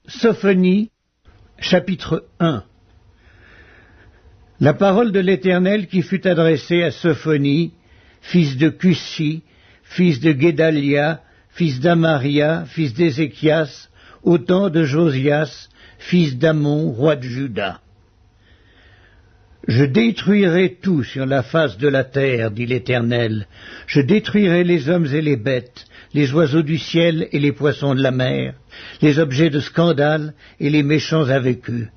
Sophonie, chapitre 1. La parole de l'Éternel qui fut adressée à Sophonie, fils de Cussi, fils de Guédalia, fils d'Amaria, fils d'Ézéchias, au temps de Josias, fils d'Amon, roi de Juda. Je détruirai tout sur la face de la terre, dit l'Éternel. Je détruirai les hommes et les bêtes, les oiseaux du ciel et les poissons de la mer, les objets de scandale et les méchants avec eux.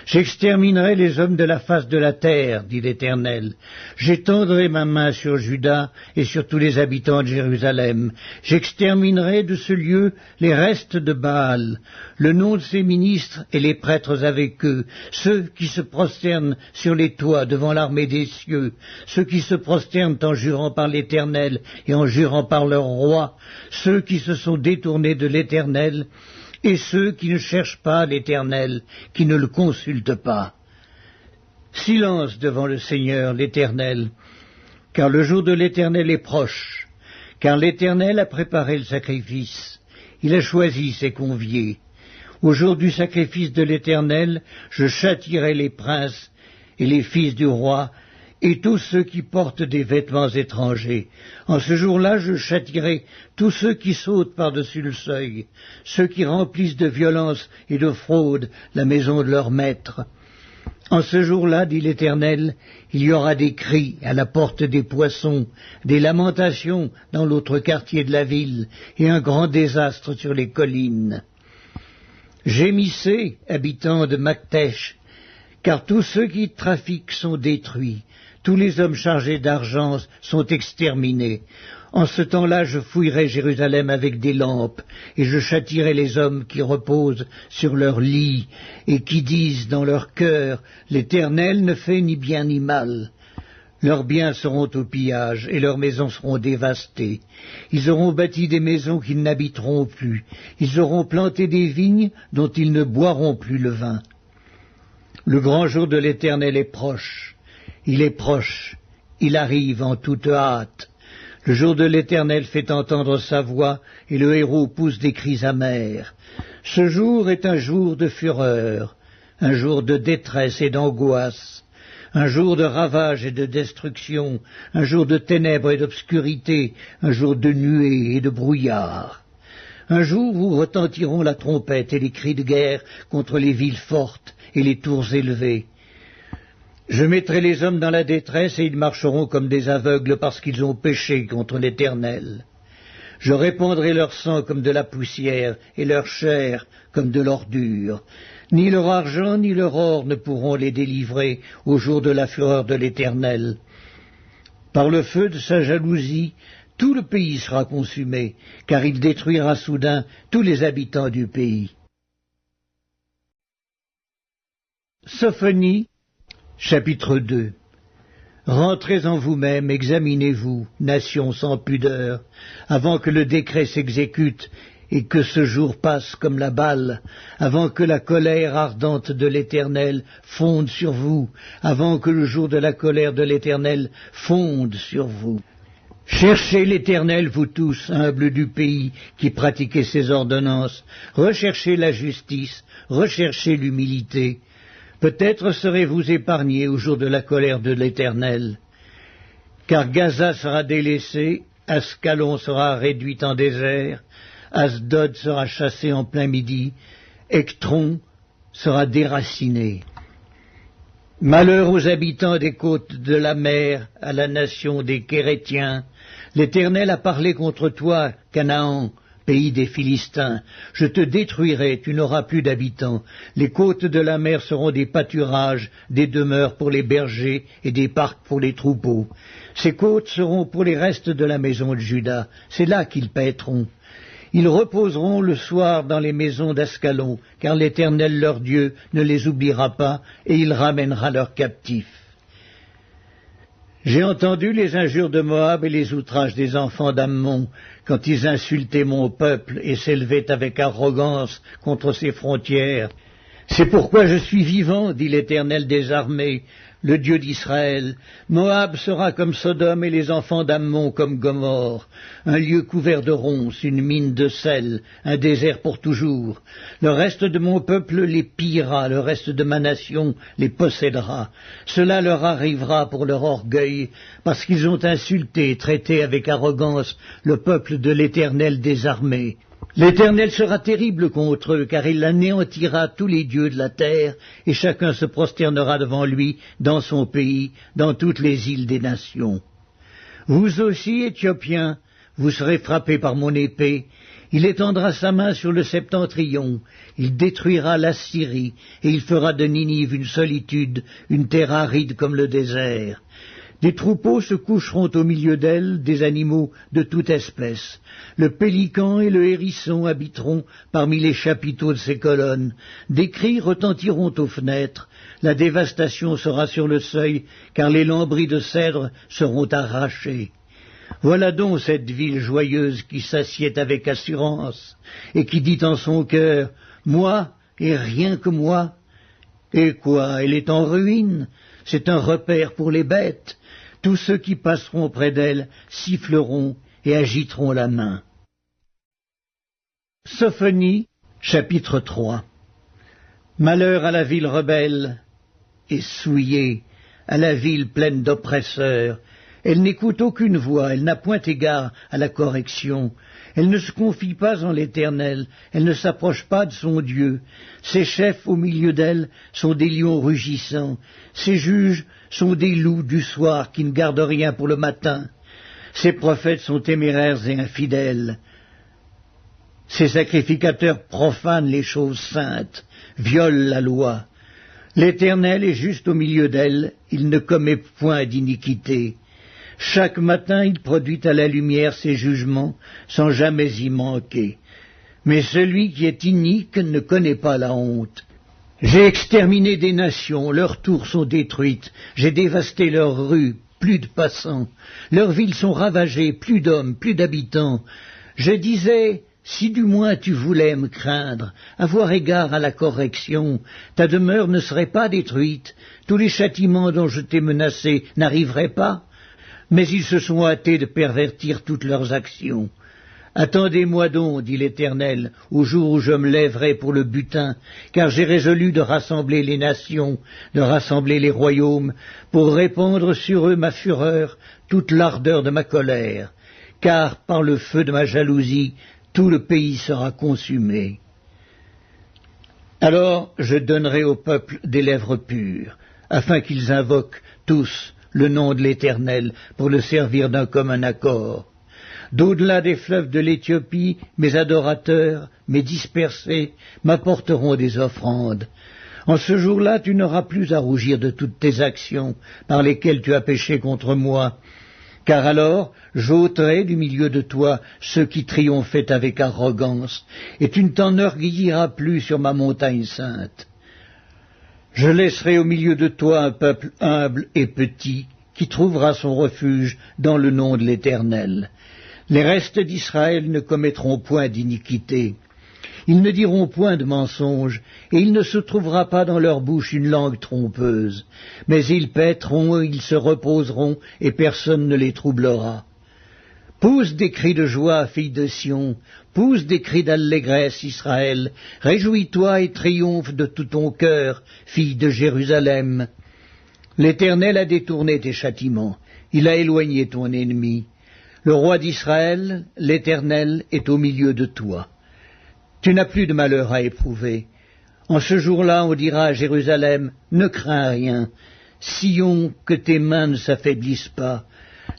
J'exterminerai les hommes de la face de la terre, dit l'Éternel. J'étendrai ma main sur Juda et sur tous les habitants de Jérusalem. J'exterminerai de ce lieu les restes de Baal, le nom de ses ministres et les prêtres avec eux, ceux qui se prosternent sur les toits devant l'armée des cieux, ceux qui se prosternent en jurant par l'Éternel et en jurant par leur roi, ceux qui se sont détournés de l'Éternel, et ceux qui ne cherchent pas l'Éternel, qui ne le consultent pas. Silence devant le Seigneur, l'Éternel, car le jour de l'Éternel est proche, car l'Éternel a préparé le sacrifice, il a choisi ses conviés. Au jour du sacrifice de l'Éternel, je châtierai les princes et les fils du roi, et tous ceux qui portent des vêtements étrangers. En ce jour-là, je châtierai tous ceux qui sautent par-dessus le seuil, ceux qui remplissent de violence et de fraude la maison de leur maître. En ce jour-là, dit l'Éternel, il y aura des cris à la porte des poissons, des lamentations dans l'autre quartier de la ville, et un grand désastre sur les collines. Gémissez, habitants de Maktesh, car tous ceux qui trafiquent sont détruits. Tous les hommes chargés d'argent sont exterminés. En ce temps-là, je fouillerai Jérusalem avec des lampes, et je châtierai les hommes qui reposent sur leur lit, et qui disent dans leur cœur, l'Éternel ne fait ni bien ni mal. Leurs biens seront au pillage, et leurs maisons seront dévastées. Ils auront bâti des maisons qu'ils n'habiteront plus. Ils auront planté des vignes dont ils ne boiront plus le vin. Le grand jour de l'Éternel est proche. Il est proche, il arrive en toute hâte. Le jour de l'Éternel fait entendre sa voix, et le héros pousse des cris amers. Ce jour est un jour de fureur, un jour de détresse et d'angoisse, un jour de ravage et de destruction, un jour de ténèbres et d'obscurité, un jour de nuées et de brouillard. Un jour où retentiront la trompette et les cris de guerre contre les villes fortes et les tours élevées. Je mettrai les hommes dans la détresse et ils marcheront comme des aveugles parce qu'ils ont péché contre l'Éternel. Je répandrai leur sang comme de la poussière et leur chair comme de l'ordure. Ni leur argent ni leur or ne pourront les délivrer au jour de la fureur de l'Éternel. Par le feu de sa jalousie, tout le pays sera consumé, car il détruira soudain tous les habitants du pays. Sophonie, chapitre 2. Rentrez en vous-même, examinez-vous, nations sans pudeur, avant que le décret s'exécute et que ce jour passe comme la balle, avant que la colère ardente de l'Éternel fonde sur vous, avant que le jour de la colère de l'Éternel fonde sur vous. Cherchez l'Éternel, vous tous, humbles du pays, qui pratiquez ses ordonnances. Recherchez la justice, recherchez l'humilité. Peut-être serez-vous épargnés au jour de la colère de l'Éternel. Car Gaza sera délaissée, Ascalon sera réduite en désert, Asdod sera chassé en plein midi, Ectron sera déraciné. Malheur aux habitants des côtes de la mer, à la nation des Kérétiens. L'Éternel a parlé contre toi, Canaan, pays des Philistins. Je te détruirai, tu n'auras plus d'habitants. Les côtes de la mer seront des pâturages, des demeures pour les bergers et des parcs pour les troupeaux. Ces côtes seront pour les restes de la maison de Juda. C'est là qu'ils paîtront. Ils reposeront le soir dans les maisons d'Ascalon, car l'Éternel leur Dieu ne les oubliera pas, et il ramènera leurs captifs. J'ai entendu les injures de Moab et les outrages des enfants d'Ammon, quand ils insultaient mon peuple et s'élevaient avec arrogance contre ses frontières. C'est pourquoi je suis vivant, dit l'Éternel des armées. le Dieu d'Israël. Moab sera comme Sodome et les enfants d'Ammon comme Gomorrhe, un lieu couvert de ronces, une mine de sel, un désert pour toujours. Le reste de mon peuple les pillera, le reste de ma nation les possédera. Cela leur arrivera pour leur orgueil, parce qu'ils ont insulté et traité avec arrogance le peuple de l'Éternel des armées. L'Éternel sera terrible contre eux, car il anéantira tous les dieux de la terre, et chacun se prosternera devant lui dans son pays, dans toutes les îles des nations. Vous aussi, Éthiopiens, vous serez frappés par mon épée. Il étendra sa main sur le septentrion, il détruira l'Assyrie, et il fera de Ninive une solitude, une terre aride comme le désert. Des troupeaux se coucheront au milieu d'elle, des animaux de toute espèce. Le pélican et le hérisson habiteront parmi les chapiteaux de ses colonnes. Des cris retentiront aux fenêtres. La dévastation sera sur le seuil, car les lambris de cèdre seront arrachés. Voilà donc cette ville joyeuse qui s'assied avec assurance, et qui dit en son cœur, « Moi, et rien que moi ». Et quoi, elle est en ruine? C'est un repère pour les bêtes. Tous ceux qui passeront près d'elle siffleront et agiteront la main. Sophonie, chapitre 3. Malheur à la ville rebelle et souillée, à la ville pleine d'oppresseurs. Elle n'écoute aucune voix, elle n'a point égard à la correction. Elle ne se confie pas en l'Éternel, elle ne s'approche pas de son Dieu. Ses chefs au milieu d'elle sont des lions rugissants, ses juges sont des loups du soir qui ne gardent rien pour le matin. Ses prophètes sont téméraires et infidèles. Ses sacrificateurs profanent les choses saintes, violent la loi. L'Éternel est juste au milieu d'elle, il ne commet point d'iniquité. Chaque matin il produit à la lumière ses jugements, sans jamais y manquer. Mais celui qui est inique ne connaît pas la honte. J'ai exterminé des nations, leurs tours sont détruites, j'ai dévasté leurs rues, plus de passants. Leurs villes sont ravagées, plus d'hommes, plus d'habitants. Je disais, si du moins tu voulais me craindre, avoir égard à la correction, ta demeure ne serait pas détruite, tous les châtiments dont je t'ai menacé n'arriveraient pas. Mais ils se sont hâtés de pervertir toutes leurs actions. Attendez-moi donc, dit l'Éternel, au jour où je me lèverai pour le butin, car j'ai résolu de rassembler les nations, de rassembler les royaumes, pour répandre sur eux ma fureur, toute l'ardeur de ma colère, car par le feu de ma jalousie, tout le pays sera consumé. Alors je donnerai au peuple des lèvres pures, afin qu'ils invoquent tous le nom de l'Éternel, pour le servir d'un commun accord. D'au-delà des fleuves de l'Éthiopie, mes adorateurs, mes dispersés, m'apporteront des offrandes. En ce jour-là, tu n'auras plus à rougir de toutes tes actions par lesquelles tu as péché contre moi, car alors j'ôterai du milieu de toi ceux qui triomphaient avec arrogance, et tu ne t'enorgueilliras plus sur ma montagne sainte. Je laisserai au milieu de toi un peuple humble et petit, qui trouvera son refuge dans le nom de l'Éternel. Les restes d'Israël ne commettront point d'iniquité. Ils ne diront point de mensonge, et il ne se trouvera pas dans leur bouche une langue trompeuse. Mais ils paîtront, ils se reposeront, et personne ne les troublera. Pousse des cris de joie, fille de Sion, pousse des cris d'allégresse, Israël. Réjouis-toi et triomphe de tout ton cœur, fille de Jérusalem. L'Éternel a détourné tes châtiments, il a éloigné ton ennemi. Le roi d'Israël, l'Éternel, est au milieu de toi. Tu n'as plus de malheur à éprouver. En ce jour-là, on dira à Jérusalem, ne crains rien. Sion, que tes mains ne s'affaiblissent pas.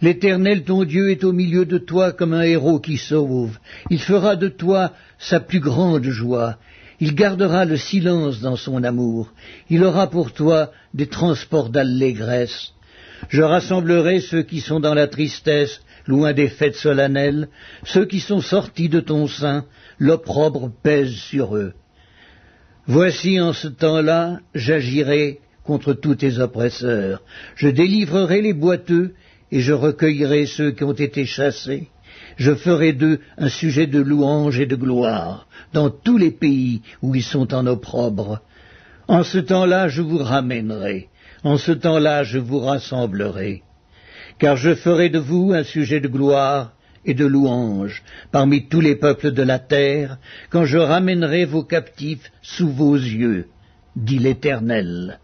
L'Éternel, ton Dieu, est au milieu de toi comme un héros qui sauve. Il fera de toi sa plus grande joie. Il gardera le silence dans son amour. Il aura pour toi des transports d'allégresse. Je rassemblerai ceux qui sont dans la tristesse, loin des fêtes solennelles, ceux qui sont sortis de ton sein, l'opprobre pèse sur eux. Voici en ce temps-là, j'agirai contre tous tes oppresseurs. Je délivrerai les boiteux, et je recueillerai ceux qui ont été chassés. Je ferai d'eux un sujet de louange et de gloire dans tous les pays où ils sont en opprobre. En ce temps-là, je vous ramènerai. En ce temps-là, je vous rassemblerai, car je ferai de vous un sujet de gloire et de louange parmi tous les peuples de la terre, quand je ramènerai vos captifs sous vos yeux, dit l'Éternel.